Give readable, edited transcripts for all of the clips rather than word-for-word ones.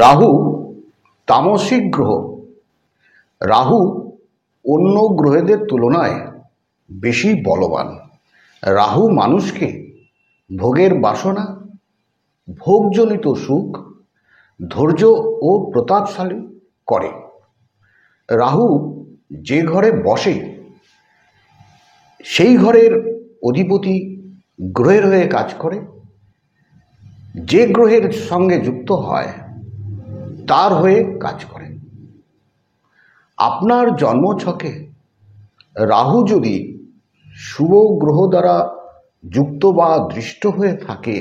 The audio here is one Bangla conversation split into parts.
রাহু তামসিক গ্রহ। রাহু অন্য গ্রহদের তুলনায় বেশি বলবান। রাহু মানুষকে ভোগের বাসনা, ভোগজনিত সুখ, ধৈর্য ও প্রতাপশালী করে। রাহু যে ঘরে বসে সেই ঘরের অধিপতি গ্রহের হয়ে কাজ করে। যে গ্রহের সঙ্গে যুক্ত হয় তার হয়ে কাজ করে। আপনার জন্মছকে রাহু যদি শুভ গ্রহ দ্বারা যুক্ত বা দৃষ্ট হয়ে থাকে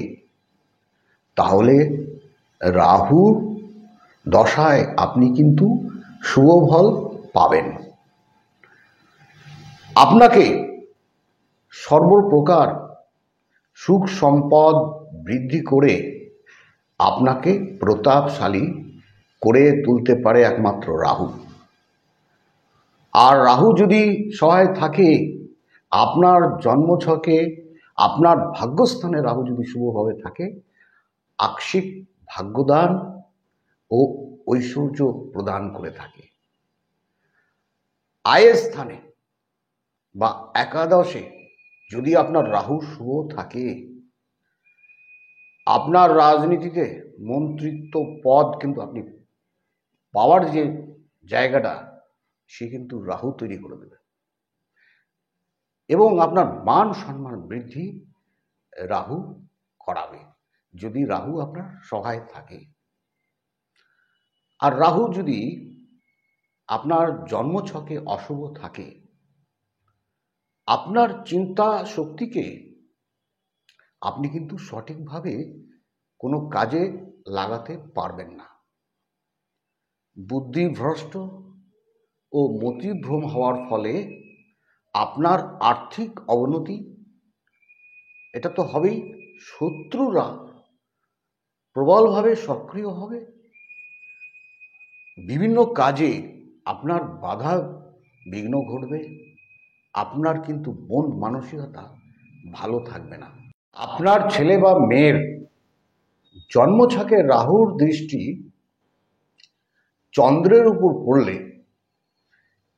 তাহলে রাহুর দশায় আপনি কিন্তু শুভ ফল পাবেন। আপনাকে সর্বপ্রকার সুখ সম্পদ বৃদ্ধি করে আপনাকে প্রতাপশালী করে তুলতে পারে একমাত্র রাহু। আর রাহু যদি সহায় থাকে আপনার জন্মছকে, আপনার ভাগ্যস্থানে রাহু যদি শুভভাবে থাকে, আকস্মিক ভাগ্যদান ও ঐশ্বর্য প্রদান করে থাকে। আয়ের স্থানে বা একাদশে যদি আপনার রাহু শুভ থাকে, আপনার রাজনীতিতে মন্ত্রিত্ব পদ কিন্তু আপনি পাওয়ার যে জায়গাটা সে কিন্তু রাহু তৈরি করে দেবে এবং আপনার মান সম্মান বৃদ্ধি রাহু করাবে যদি রাহু আপনার সহায় থাকে। আর রাহু যদি আপনার জন্মছকে অশুভ থাকে, আপনার চিন্তা শক্তিকে আপনি কিন্তু সঠিকভাবে কোনো কাজে লাগাতে পারবেন না। বুদ্ধিভ্রষ্ট ও মতিভ্রম হওয়ার ফলে আপনার আর্থিক অবনতি এটা তো হবেই। শত্রুরা প্রবলভাবে সক্রিয় হবে, বিভিন্ন কাজে আপনার বাধা বিঘ্ন ঘটবে, আপনার কিন্তু মন মানসিকতা ভালো থাকবে না। আপনার ছেলে বা মেয়ের জন্মছকে রাহুর দৃষ্টি চন্দ্রের উপর পড়লে,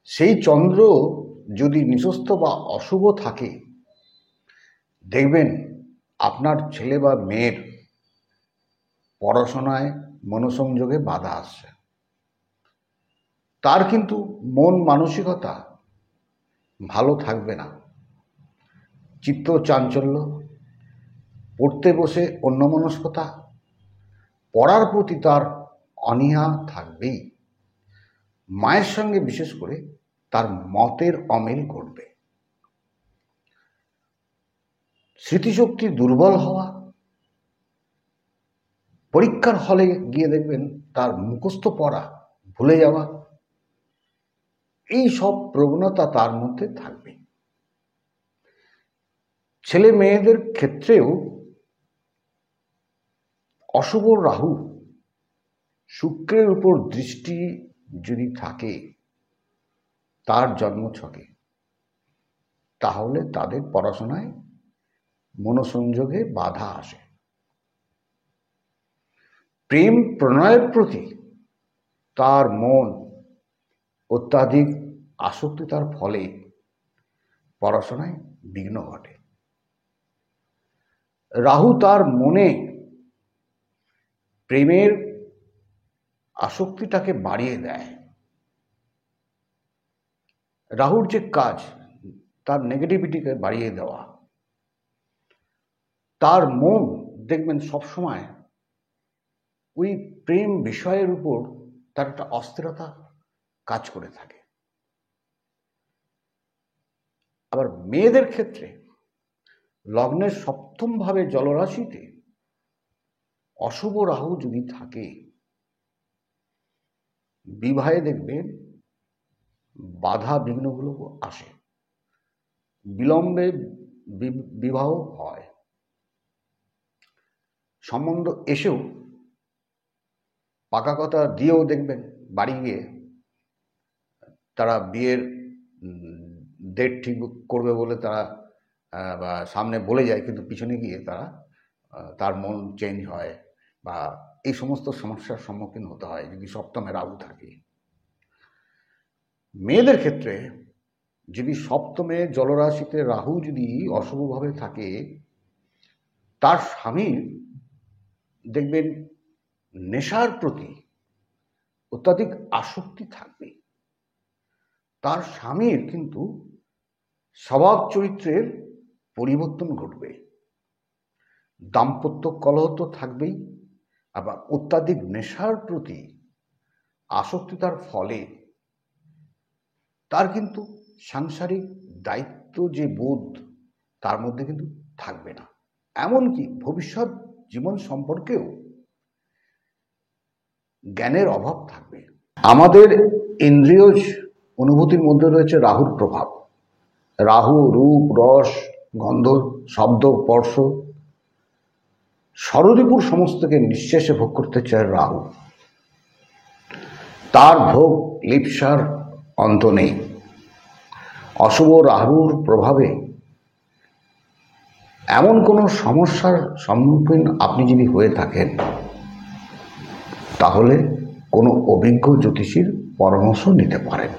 সেই চন্দ্র যদি নিচস্থ বা অশুভ থাকে, দেখবেন আপনার ছেলে বা মেয়ের পড়াশোনায় মনোসংযোগে বাধা আসছে। তার কিন্তু মন মানসিকতা ভালো থাকবে না, চিত্ত চাঞ্চল্য, পড়তে বসে অন্যমনস্কতা, পড়ার প্রতি তার অনীহা থাকবেই। মায়ের সঙ্গে বিশেষ করে তার মতের অমিল ঘটবে। স্মৃতিশক্তি দুর্বল হওয়া, পরীক্ষার হলে গিয়ে দেখবেন তার মুখস্থ পড়া ভুলে যাওয়া, এই সব প্রবণতা তার মধ্যে থাকবে। ছেলে মেয়েদের ক্ষেত্রেও অশুভ রাহু শুক্রের উপর দৃষ্টি যদি থাকে তার জন্মছকে, তাহলে তাদের পড়াশোনায় মনোসংযোগে বাধা আসে। প্রেম প্রণয়ের প্রতি তার মন অত্যাধিক আসক্তিতার ফলে পড়াশোনায় বিঘ্ন ঘটে। রাহু তার মনে প্রেমের আসক্তিটাকে বাড়িয়ে দেয়। রাহুর যে কাজ তার নেগেটিভিটিকে বাড়িয়ে দেওয়া। তার মন দেখবেন সবসময় ওই প্রেম বিষয়ের উপর তার একটা অস্থিরতা কাজ করে থাকে। আবার মেয়েদের ক্ষেত্রে লগ্নের সপ্তম ভাবে জলরাশিতে অশুভ রাহু যদি থাকে, বিবাহে দেখবেন বাধা বিঘ্নগুলো আসে, বিলম্বে বিবাহ হয়, সম্বন্ধ এসেও পাকা কথা দিয়েও দেখবেন বাড়ি গিয়ে তারা বিয়ের ডেট ঠিক করবে বলে তারা সামনে বলে যায়, কিন্তু পিছনে গিয়ে তার মন চেঞ্জ হয় বা এই সমস্ত সমস্যার সম্মুখীন হতে হয় যদি সপ্তমে রাহু থাকে। মেয়েদের ক্ষেত্রে যদি সপ্তমে জলরাশিতে রাহু যদি অশুভভাবে থাকে, তার স্বামীর দেখবেন নেশার প্রতি অত্যাধিক আসক্তি থাকবে। তার স্বামীর কিন্তু স্বভাব চরিত্রের পরিবর্তন ঘটবে। দাম্পত্য কলহ তো থাকবেই, আবার অত্যাধিক নেশার প্রতি আসক্তিতার ফলে তার কিন্তু সাংসারিক দায়িত্ব যে বোধ তার মধ্যে কিন্তু থাকবে না। এমনকি ভবিষ্যৎ জীবন সম্পর্কেও জ্ঞানের অভাব থাকবে। আমাদের ইন্দ্রিয় অনুভূতির মধ্যে রয়েছে রাহুর প্রভাব। রাহু রূপ, রস, গন্ধ, শব্দ, স্পর্শ, ষড়রিপুর সমস্তকে নিঃশেষে ভোগ করতে চায় রাহু। তার ভোগ লিপ্সার অন্ত নেই। অশুভ রাহুর প্রভাবে এমন কোনো সমস্যার সম্মুখীন আপনি যদি হয়ে থাকেন, তাহলে কোনো অভিজ্ঞ জ্যোতিষীর পরামর্শ নিতে পারেন।